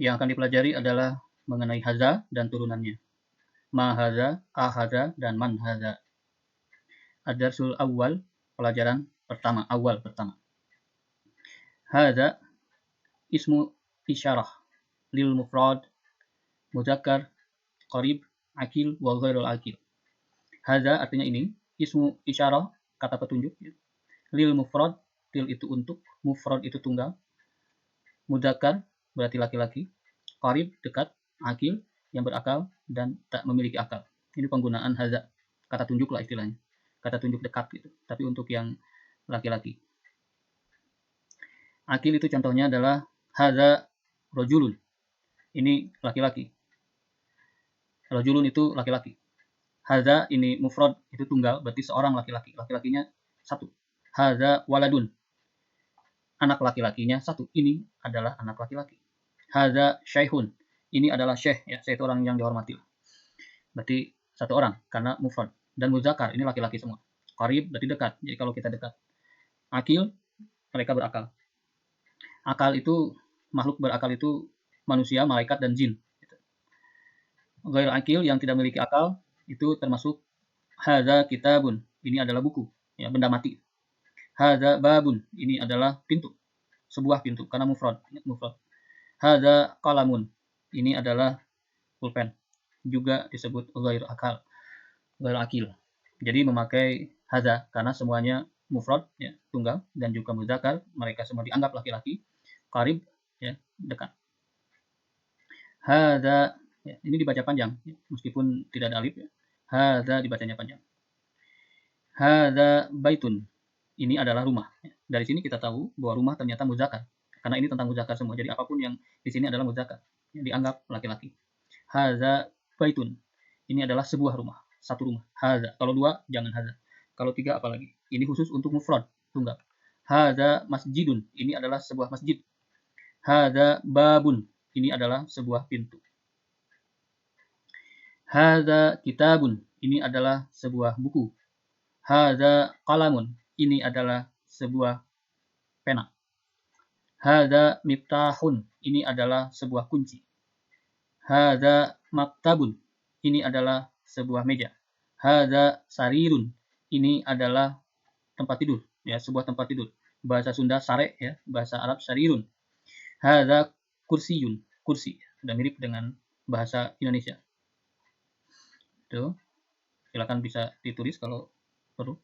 Yang akan dipelajari adalah mengenai hadza dan turunannya. Ma hadza, a hadza, dan man hadza. Ad-darsul awal, pelajaran pertama, awal pertama. Hadza ismu isyarah lil mufrad, mudzakkar, qarib, akil, wa ghairul akil. Hadza artinya ini, ismu isyarah, kata petunjuk. Lil mufrad, lil itu untuk, mufrad itu tunggal, mudzakkar berarti laki-laki, qarib dekat, akil yang berakal dan tak memiliki akal. Ini penggunaan hadza, kata tunjuk lah istilahnya, kata tunjuk dekat gitu. Tapi untuk yang laki-laki. Akil itu contohnya adalah hadza rajulun. Ini laki-laki. Rajulun itu laki-laki. Hadza ini mufrad itu tunggal, berarti seorang laki-laki. Laki-lakinya satu. Hadza waladun. Anak laki-lakinya satu. Ini adalah anak laki-laki. Hadza syaihun. Ini adalah syekh, ya, syekh itu orang yang dihormati. Berarti satu orang karena mufrad. Dan muzakkar ini laki-laki semua. Qarib berarti dekat. Jadi kalau kita dekat. Akil mereka berakal. Akal itu, makhluk berakal itu manusia, malaikat, dan jin. Ghair akil yang tidak memiliki akal itu termasuk hadza kitabun. Ini adalah buku, ya, benda mati. Hadza babun. Ini adalah pintu. Sebuah pintu karena mufrad. Mufrad. Hadza qalamun. Ini adalah pulpen. Juga disebut ghair akal, ghair akil. Jadi memakai hadza karena semuanya mufrad, ya, tunggal, dan juga muzakkar. Mereka semua dianggap laki-laki. Qarib, ya, dekat. Hadza, ya, ini dibaca panjang, ya, meskipun tidak ada alif, ya. Hadza dibacanya panjang. Hadza baitun. Ini adalah rumah. Dari sini kita tahu bahwa rumah ternyata muzakkar. Karena ini tentang muzakkar semua. Jadi apapun yang di sini adalah muzakkar. Yang dianggap laki-laki. Hadza baitun. Ini adalah sebuah rumah. Satu rumah. Hadza. Kalau dua, jangan hadza. Kalau tiga, apalagi. Ini khusus untuk mufrad. Tunggal. Hadza masjidun. Ini adalah sebuah masjid. Hadza babun. Ini adalah sebuah pintu. Hadza kitabun. Ini adalah sebuah buku. Hadza qalamun. Ini adalah sebuah pena. Hadza miftahun. Ini adalah sebuah kunci. Hadza maktabun. Ini adalah sebuah meja. Hadza sarirun. Ini adalah tempat tidur, ya, sebuah tempat tidur. Bahasa Sunda sare, ya, bahasa Arab sarirun. Hadza kursiyun. Kursi. Sudah mirip dengan bahasa Indonesia. Itu. Silakan bisa ditulis kalau perlu.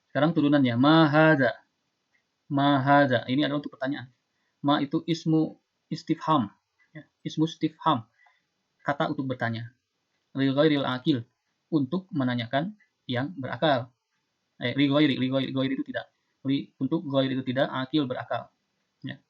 Sekarang turunannya. Ma hadza. Ma hadza. Ini adalah untuk pertanyaan. Ma itu ismu istifham. Ya, ismu istifham. Kata untuk bertanya. Li ghairil akil. Untuk menanyakan yang berakal. Li ghairi itu tidak. Untuk ghairi itu tidak, akil berakal. Ya.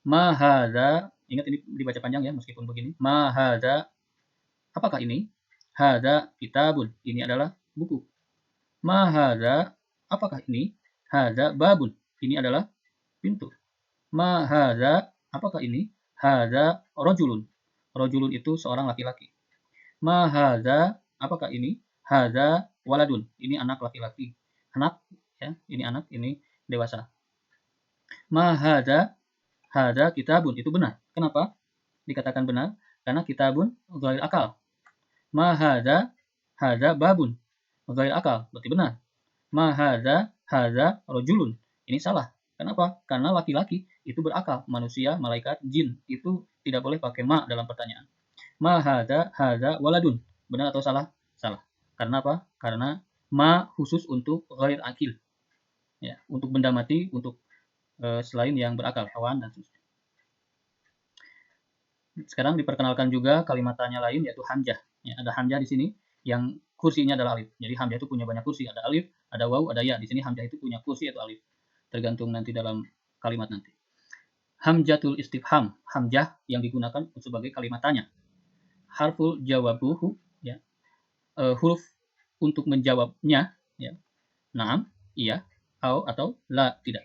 Ma hadza. Ingat ini dibaca panjang, ya, meskipun begini. Ma hadza. Apakah ini? Hadza kitabun. Ini adalah buku. Ma hadza. Apakah ini? Hadza babun. Ini adalah pintu. Ma hadza. Apakah ini? Hadza rajulun. Rajulun itu seorang laki-laki. Ma hadza. Apakah ini? Hadza waladun. Ini anak laki-laki. Anak, ya, ini anak, ini dewasa. Ma hadza. Hadza kitabun. Itu benar. Kenapa dikatakan benar? Karena kitabun ghair akal. Ma hadza. Hadza babun. Ghair akal. Berarti benar. Ma hadza. Hadza rajulun. Ini salah. Kenapa? Karena laki-laki itu berakal. Manusia, malaikat, jin itu tidak boleh pakai ma dalam pertanyaan. Ma hadza. Hadza waladun. Benar atau salah? Salah. Karena apa? Karena ma khusus untuk ghair akil. Ya, untuk benda mati, untuk selain yang berakal, hewan dan seterusnya. Sekarang diperkenalkan juga kalimat tanya lain, yaitu hamzah. Ya, ada hamzah di sini yang kursinya adalah alif. Jadi hamzah itu punya banyak kursi. Ada alif, ada waw, ada ya. Di sini hamzah itu punya kursi atau alif. Tergantung nanti dalam kalimat nanti. Hamzatul istifham. Hamzah yang digunakan sebagai kalimat tanya. Harful jawabuhu. Ya. Huruf untuk menjawabnya. Ya. Naam, iya, atau la, tidak.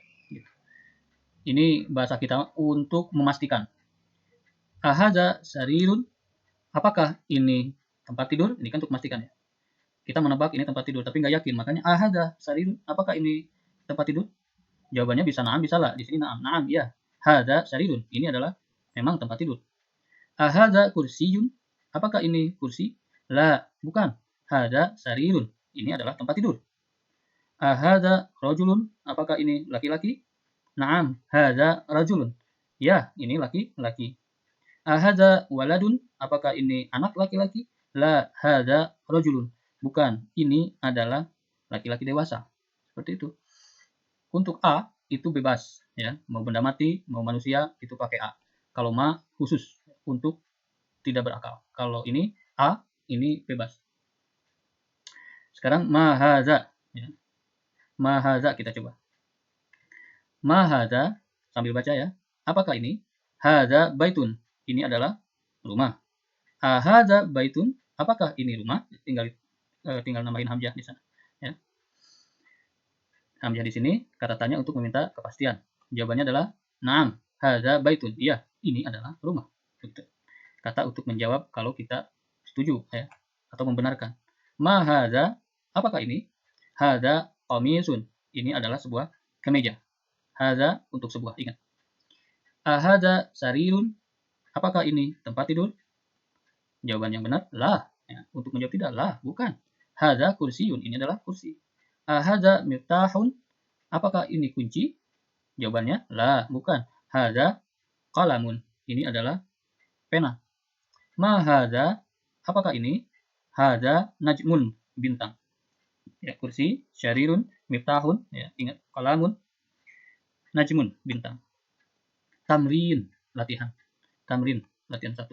Ini bahasa kita untuk memastikan. Ahadza sarirun. Apakah ini tempat tidur? Ini kan untuk memastikan, ya. Kita menebak ini tempat tidur, tapi nggak yakin. Makanya ahadza sarirun. Apakah ini tempat tidur? Jawabannya bisa na'am, bisa la. Di sini na'am. Na'am, iya. Hadza sarirun. Ini adalah memang tempat tidur. Ahadza kursiyun, apakah ini kursi? La, bukan. Hada sarirun, ini adalah tempat tidur. Ahadza rajulun, apakah ini laki-laki? Naam, hadza rajulun. Ya, ini laki-laki. Ahadza waladun, apakah ini anak laki-laki? La, hadza rajulun. Bukan, ini adalah laki-laki dewasa. Seperti itu. Untuk A itu bebas, ya. Mau benda mati, mau manusia itu pakai A. Kalau ma khusus untuk tidak berakal. Kalau ini A, ini bebas. Sekarang ma hadza, ya. Ma hadza kita coba. Ma hadza, sambil baca ya. Apakah ini? Hadza baitun. Ini adalah rumah. Hadza baitun. Apakah ini rumah? Tinggal nambahin hamzah di sana, ya. Hamzah di sini kata tanya untuk meminta kepastian. Jawabannya adalah na'am, hadza baitun. Iya, ini adalah rumah. Kata untuk menjawab kalau kita setuju, ya, atau membenarkan. Ma hadza, apakah ini? Hadza qamisun. Ini adalah sebuah kemeja. Hadza untuk sebuah, ingat. Ahadza sarirun, apakah ini tempat tidur? Jawaban yang benar, lah. Ya, untuk menjawab tidak, lah, bukan. Hadza kursiyun, ini adalah kursi. Ahadza miftahun, apakah ini kunci? Jawabannya, lah, bukan. Hadza qalamun, ini adalah pena. Ma hadza, apakah ini? Hadza najmun, bintang. Ya, kursi, syarirun, miftahun, ya, ingat, qalamun, najmun, bintang. Tamrin, latihan. Tamrin, latihan 1.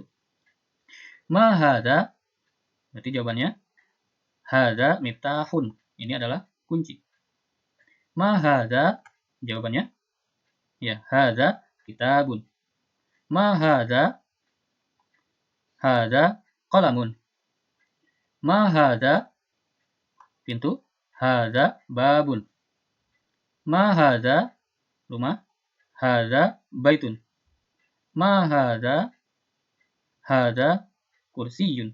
Ma hadza, berarti jawabannya hadza miftahun. Ini adalah kunci. Ma hadza, jawabannya ya hadza kitabun. Ma hadza qalamun. Ma hadza pintu, hadza babun. Ma hadza rumah, hadza baitun. Ma hadza kursiyun.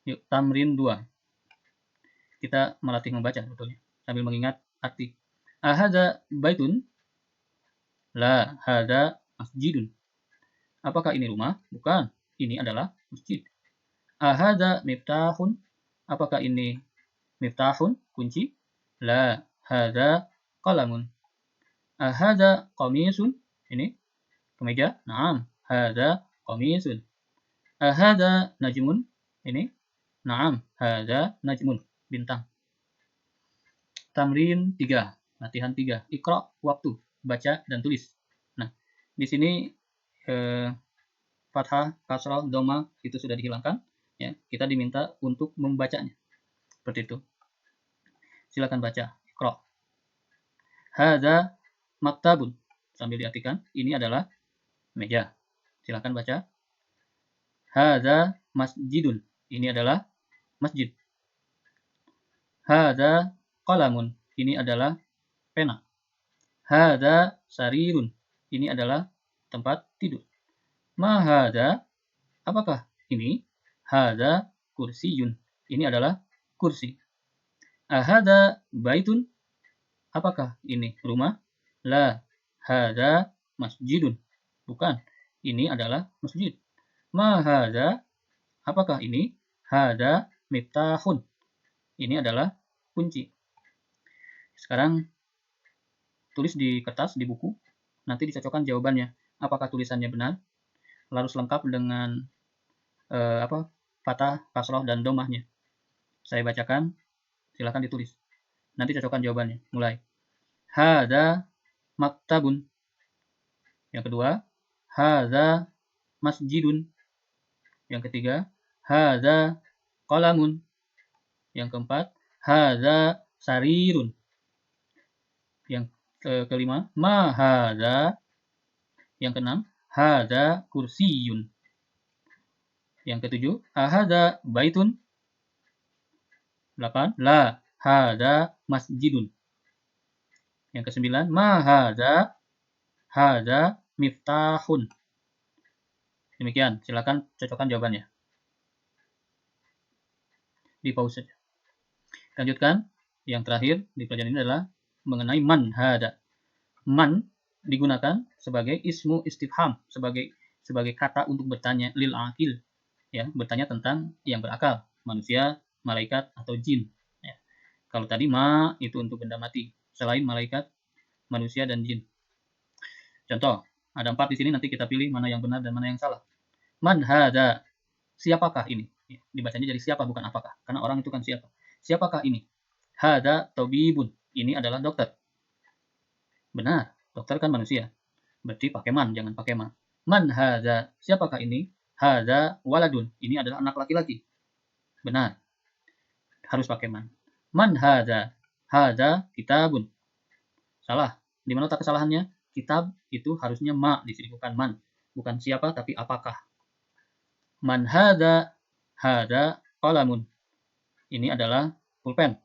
Yuk, tamrin 2. Kita melatih membaca sebetulnya sambil mengingat arti. Ahadza baitun? La, hadza masjidun. Apakah ini rumah? Bukan. Ini adalah masjid. Ahadza miftahun? Apakah ini miftahun, kunci? La, hadza qalamun. Ahadza qamisun? Ini kemeja? Naam, hadza qamisun. Ahadza najmun? Ini? Naam, hadza najmun, bintang. Tamrin 3, latihan 3. Iqra waktu, baca dan tulis. Nah, di sini fathah, kasrah, dhamma itu sudah dihilangkan, ya. Kita diminta untuk membacanya. Seperti itu. Silakan baca. Iqra. Hadza maktabun. Sambil diartikan, ini adalah meja. Silakan baca. Hadza masjidun. Ini adalah masjid. Hadza qalamun. Ini adalah pena. Hadza sarirun. Ini adalah tempat tidur. Ma hadza, apakah ini? Hadza kursiyun. Ini adalah kursi. Ahadza baitun? Apakah ini rumah? La, hadza masjidun. Bukan. Ini adalah masjid. Ma hadza, apakah ini? Hadza miftahun. Ini adalah kunci. Sekarang tulis di kertas, di buku. Nanti dicocokkan jawabannya. Apakah tulisannya benar? Lalu lengkap dengan fathah, kasrah, dan dhammahnya. Saya bacakan. Silakan ditulis. Nanti cocokkan jawabannya. Mulai. Hadza maktabun. Yang kedua, hadza masjidun. Yang ketiga, hadza qalamun. Yang keempat, hadza sarirun. Yang kelima, ma hadza. Yang keenam, hadza kursiyun. Yang ketujuh, ahadza baitun. 8, la hadza masjidun. Yang kesembilan, ma hadza miftahun. Demikian, silakan cocokkan jawabannya. Di pause saja. Lanjutkan. Yang terakhir di pelajaran ini adalah mengenai man hadza. Man digunakan sebagai ismu istifham, sebagai kata untuk bertanya lil akil, ya, bertanya tentang yang berakal, manusia, malaikat atau jin. Ya. Kalau tadi ma itu untuk benda mati, selain malaikat, manusia dan jin. Contoh, ada 4 di sini, nanti kita pilih mana yang benar dan mana yang salah. Man hada, siapakah ini? Ya, dibacanya jadi siapa bukan apakah, karena orang itu kan siapa. Siapakah ini? Hada tabibun, ini adalah dokter. Benar, dokter kan manusia. Berarti pakai man, jangan pakai ma. Man hada, siapakah ini? Hada waladun, ini adalah anak laki-laki. Benar, harus pakai man. Man hada, hada kitabun. Salah. Di mana tak kesalahannya? Kitab itu harusnya ma di sini, bukan man. Bukan siapa tapi apakah. Man hada qalamun. Ini adalah pulpen.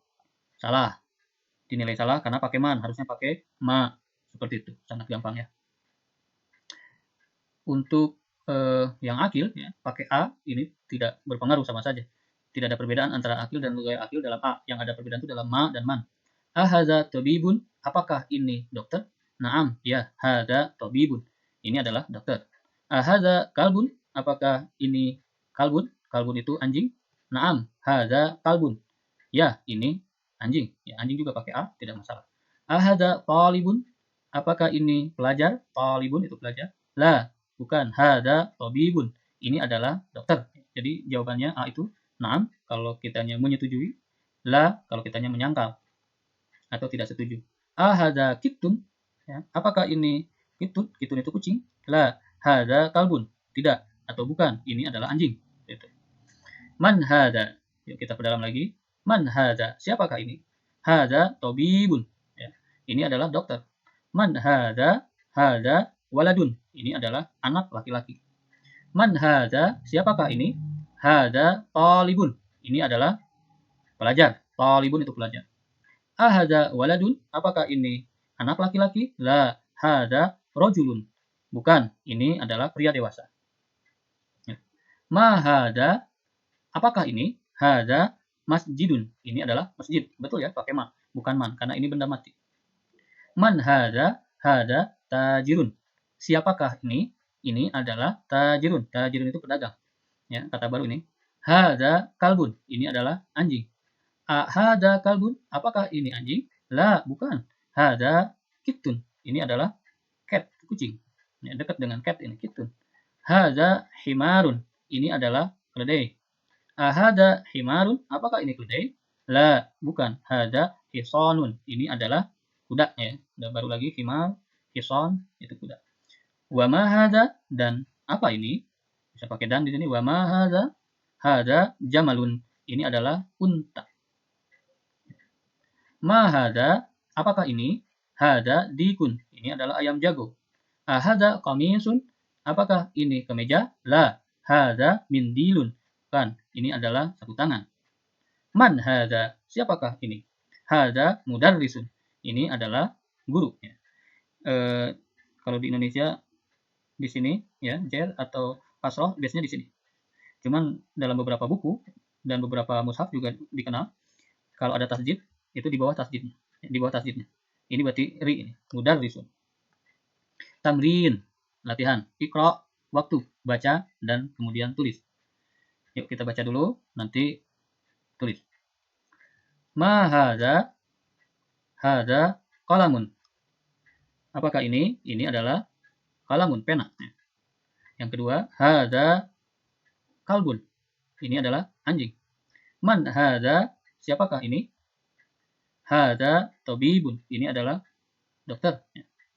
Salah. Dinilai salah karena pakai man, harusnya pakai ma. Seperti itu, sangat gampang ya. Untuk yang akil, ya, pakai a, ini tidak berpengaruh, sama saja. Tidak ada perbedaan antara akil dan lughai akil dalam a. Yang ada perbedaan itu dalam ma dan man. Ahadza tabibun, apakah ini dokter? Naam, ya, hada tabibun. Ini adalah dokter. Ahadza kalbun, apakah ini kalbun? Kalbun itu anjing. Naam, hada kalbun. Ya, ini anjing. Ya, anjing juga pakai a, tidak masalah. Ahadza talibun, apakah ini pelajar? Talibun itu pelajar. La, bukan, hada tabibun. Ini adalah dokter. Jadi jawabannya a itu naam kalau kitanya menyetujui, la kalau kitanya menyangkal atau tidak setuju. Ahada kitun, ya, apakah ini kitun? Kitun itu kucing. La, hada kalbun. Tidak atau bukan, ini adalah anjing. Gitu. Man hada, yuk kita perdalam lagi. Man hada, siapakah ini? Hada tabibun. Ya, ini adalah dokter. Man hada waladun. Ini adalah anak laki-laki. Man hada, siapakah ini? Hada talibun. Ini adalah pelajar. Talibun itu pelajar. Ahada waladun, apakah ini anak laki-laki? La, hada rojulun. Bukan, ini adalah pria dewasa. Ma hada, apakah ini? Hada masjidun. Ini adalah masjid. Betul ya, pakai ma, bukan man, karena ini benda mati. Man hada tajirun. Siapakah ini? Ini adalah tajirun. Tajirun itu pedagang. Ya, kata baru ini. Hada kalbun. Ini adalah anjing. Hada kalbun. Apakah ini anjing? La, bukan. Hada kitun. Ini adalah cat, kucing. Ya, dekat dengan cat ini, kitun. Hada himarun. Ini adalah keledai. Hada himarun. Apakah ini keledai? La, bukan. Hada hisonun. Ini adalah kuda ya. Dan baru lagi himar, hison itu kuda. Wa ma hada, dan apa ini? Bisa pakai dan di sini. Wa ma hada jamalun. Ini adalah unta. Ma hada, apakah ini? Hada dikun. Ini adalah ayam jago. Hada qamisun. Apakah ini kemeja? La, hada mindilun. Kan, ini adalah sapu tangan. Man hada, siapakah ini? Hada mudarrisun. Ini adalah guru. Ya. Kalau di Indonesia di sini ya, jer atau kasroh biasanya di sini. Cuman dalam beberapa buku dan beberapa mushaf juga dikenal kalau ada tasjid itu di bawah tasjidnya, di bawah tasjidnya. Ini berarti ri ini, mudarrisun. Tamrin, latihan. Iqra, waktu, baca dan kemudian tulis. Yuk kita baca dulu, nanti tulis. Ma hada qalamun. Apakah ini? Ini adalah qalamun, pena. Yang kedua, hada kalbun. Ini adalah anjing. Man hada, siapakah ini? Hada tabibun. Ini adalah dokter.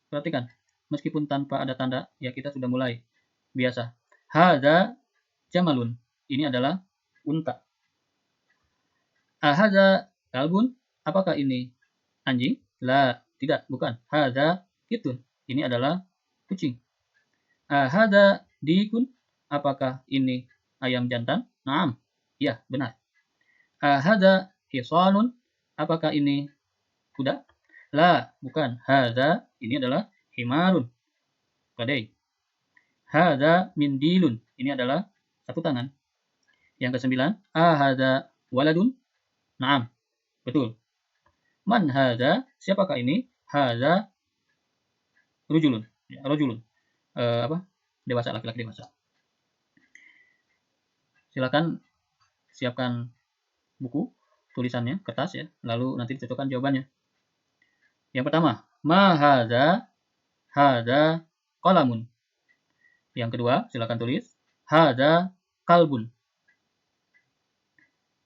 Perhatikan, meskipun tanpa ada tanda, ya kita sudah mulai biasa. Hada jamalun. Ini adalah unta. Hada kalbun. Apakah ini anjing? La, tidak, bukan. Hada kitun. Ini adalah kucing. Hada dikun. Apakah ini ayam jantan? Naam. Ya, benar. Hada hisanun. Apakah ini kuda? La, bukan. Hada, ini adalah himarun. Keledai. Hada mindilun. Ini adalah sapu tangan. Yang kesembilan, hada waladun. Naam. Betul. Man hada, siapakah ini? Hada rujulun, ya, rojulun. Dewasa, laki-laki dewasa. Silakan siapkan buku, tulisannya, kertas ya, lalu nanti dicocokkan jawabannya. Yang pertama, ma hadza, hadza qalamun. Yang kedua, silakan tulis, hadza kalbun.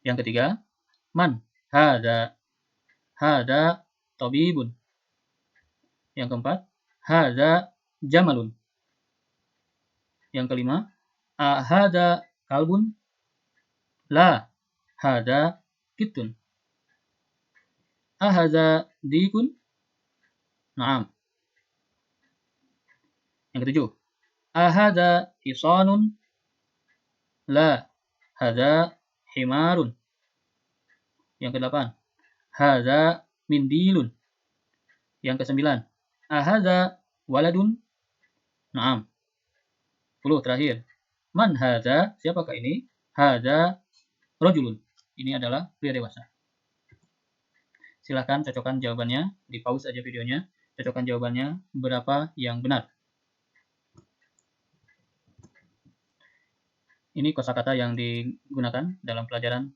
Yang ketiga, man hadza, hadza tabibun. Yang keempat, hadza jamalun. Yang kelima, hadza kalbun, la, hadza kittun. Hadza dikun, na'am. Yang ketujuh, hadza hisanun, la, hadza himarun. Yang kedelapan, hadza mindilun. Yang kesembilan, hadza waladun, na'am. 10 terakhir, man hadza, siapakah ini? Hadza rojulun. Ini adalah pria dewasa. Silahkan cocokkan jawabannya, di pause aja videonya, cocokkan jawabannya berapa yang benar. Ini kosakata yang digunakan dalam pelajaran